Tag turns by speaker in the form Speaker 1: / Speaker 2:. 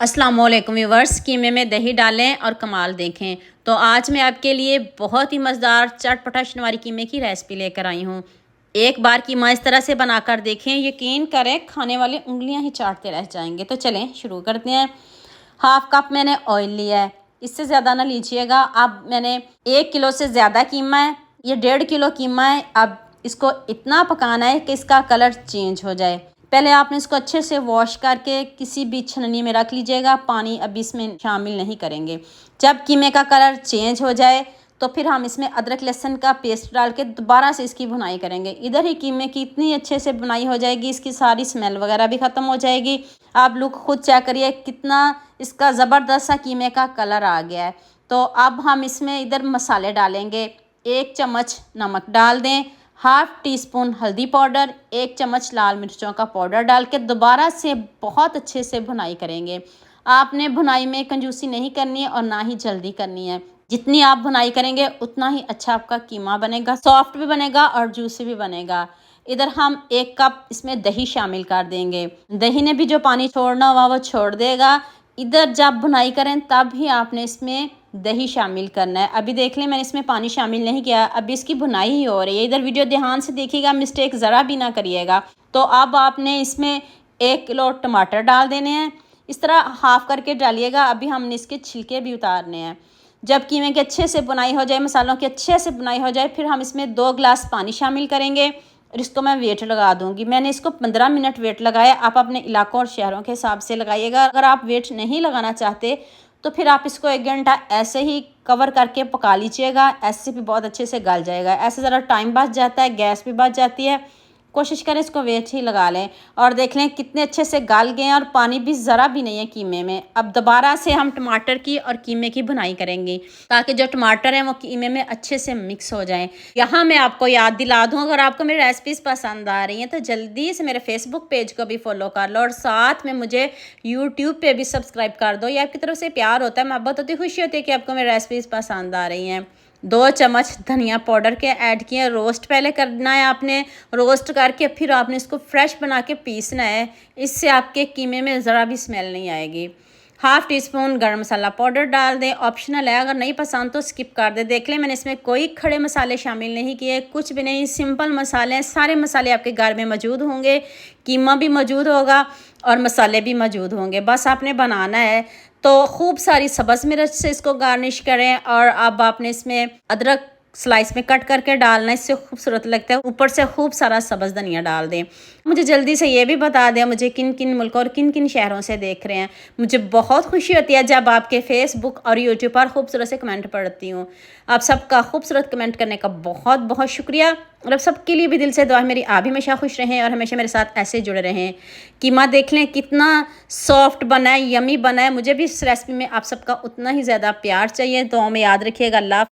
Speaker 1: अस्सलामुअलैकुम व्यूअर्स, कीमे में दही डालें और कमाल देखें। तो आज मैं आपके लिए बहुत ही मज़ेदार चटपटा शनवारी कीमे की रेसिपी लेकर आई हूँ। एक बार कीमा इस तरह से बनाकर देखें, यकीन करें खाने वाले उंगलियां ही चाटते रह जाएंगे। तो चलें शुरू करते हैं। हाफ कप मैंने ऑयल लिया है, इससे ज़्यादा ना लीजिएगा। अब मैंने 1 किलो से ज़्यादा कीमा है, ये 1.5 किलो कीमा है। अब इसको इतना पकाना है कि इसका कलर चेंज हो जाए। पहले आपने इसको अच्छे से वॉश करके किसी भी छन्नी में रख लीजिएगा। पानी अभी इसमें शामिल नहीं करेंगे। जब कीमे का कलर चेंज हो जाए तो फिर हम इसमें अदरक लहसुन का पेस्ट डाल के दोबारा से इसकी भुनाई करेंगे। इधर ही कीमे की इतनी अच्छे से भुनाई हो जाएगी, इसकी सारी स्मेल वगैरह भी ख़त्म हो जाएगी। आप लोग खुद चेक करिए कितना इसका ज़बरदस्त सा कीमे का कलर आ गया है। तो अब हम इसमें इधर मसाले डालेंगे। 1 चम्मच नमक डाल दें, हाफ टी स्पून हल्दी पाउडर, 1 चम्मच लाल मिर्चों का पाउडर डाल के दोबारा से बहुत अच्छे से भुनाई करेंगे। आपने भुनाई में कंजूसी नहीं करनी है और ना ही जल्दी करनी है। जितनी आप भुनाई करेंगे उतना ही अच्छा आपका कीमा बनेगा, सॉफ्ट भी बनेगा और जूसी भी बनेगा। इधर हम 1 कप इसमें दही शामिल कर देंगे। दही ने भी जो पानी छोड़ना हुआ वो छोड़ देगा। इधर जब भुनाई करें तब ही आपने इसमें दही शामिल करना है। अभी देख लें मैंने इसमें पानी शामिल नहीं किया, अभी इसकी भुनाई ही हो रही है। इधर वीडियो ध्यान से देखिएगा, मिस्टेक ज़रा भी ना करिएगा। तो अब आपने इसमें 1 किलो टमाटर डाल देने हैं। इस तरह हाफ करके डालिएगा। अभी हमने इसके छिलके भी उतारने हैं। जब कीमे की अच्छे से बुनाई हो जाए, मसालों की अच्छे से बुनाई हो जाए, फिर हम इसमें 2 गिलास पानी शामिल करेंगे और इसको मैं वेट लगा दूंगी। मैंने इसको 15 मिनट वेट लगाया। आप अपने इलाकों और शहरों के हिसाब से लगाइएगा। अगर आप वेट नहीं लगाना चाहते तो फिर आप इसको 1 घंटा ऐसे ही कवर करके पका लीजिएगा। ऐसे भी बहुत अच्छे से गल जाएगा। ऐसे ज़रा टाइम बच जाता है, गैस भी बच जाती है। कोशिश करें इसको वेट ही लगा लें और देख लें कितने अच्छे से गल गए हैं और पानी भी ज़रा भी नहीं है कीमे में। अब दोबारा से हम टमाटर की और कीमे की भुनाई करेंगे ताकि जो टमाटर हैं वो कीमे में अच्छे से मिक्स हो जाएं। यहाँ मैं आपको याद दिला दूँ, अगर आपको मेरी रेसिपीज़ पसंद आ रही हैं तो जल्दी से मेरे फेसबुक पेज को भी फॉलो कर लो और साथ में मुझे यूट्यूब पर भी सब्सक्राइब कर दो। ये आपकी तरफ से प्यार होता है, मोहब्बत होती है, खुशी होती है कि आपको मेरी रेसिपीज़ पसंद आ रही हैं। 2 चम्मच धनिया पाउडर के ऐड किए। रोस्ट पहले करना है आपने, रोस्ट करके फिर आपने इसको फ्रेश बना के पीसना है। इससे आपके कीमे में ज़रा भी स्मेल नहीं आएगी। हाफ टी स्पून गर्म मसाला पाउडर डाल दें, ऑप्शनल है, अगर नहीं पसंद तो स्किप कर दें। देख लें मैंने इसमें कोई खड़े मसाले शामिल नहीं किए, कुछ भी नहीं, सिंपल मसाले हैं। सारे मसाले आपके घर में मौजूद होंगे, कीमा भी मौजूद होगा और मसाले भी मौजूद होंगे। बस आपने बनाना है। तो खूब सारी सब्ज़ मिर्च से इसको गार्निश करें और अब आपने इसमें अदरक स्लाइस में कट करके डालना, इससे खूबसूरत लगता है। ऊपर से खूब सारा सब्ज़ धनिया डाल दें। मुझे जल्दी से ये भी बता दें मुझे किन किन मुल्कों और किन किन शहरों से देख रहे हैं। मुझे बहुत खुशी होती है जब आपके फेसबुक और यूट्यूब पर खूबसूरत से कमेंट पढ़ती हूँ। आप सबका खूबसूरत कमेंट करने का बहुत बहुत शुक्रिया और अब सबके लिए भी दिल से दुआ है मेरी, आप हमेशा खुश रहें और हमेशा मेरे साथ ऐसे जुड़े रहें। कीमा देख लें कितना सॉफ्ट बना है, यमी बना है। मुझे भी इस रेसिपी में आप सबका उतना ही ज़्यादा प्यार चाहिए। दुआ में याद रखिएगा। अल्लाह।